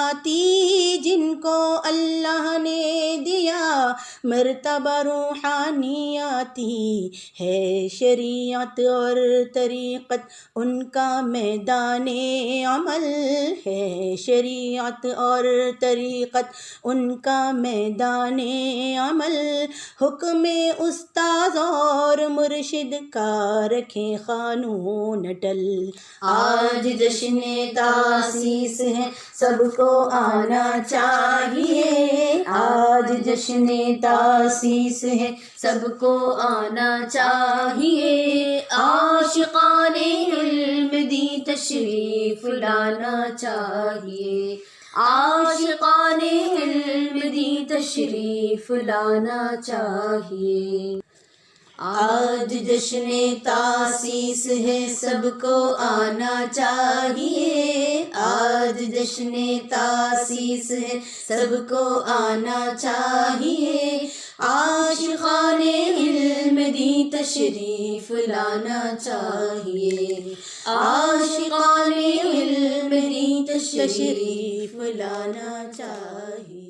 آتی جن کو اللہ نے دیا مرتبہ روحانیاتی ہے، شریعت اور طریقت ان کا میدان عمل ہے، شریعت اور طریقت ان کا میدان عمل، حکم استاذ اور مرشد کا رکھیں قانون اٹل۔ آج جشن تاسیس ہے سب کو آنا چاہیے، آج جشن تاسیس ہے سب کو آنا چاہیے، عاشقان علم دی تشریف لانا چاہیے، عاشقان علم دی تشریف لانا چاہیے۔ آج جشن تاسیس ہے سب کو آنا چاہیے، آج جشن تاسیس ہے سب کو آنا چاہیے، عاشقان علم دی تشریف لانا چاہیے، عاشقان علم دی تشریف لانا چاہیے۔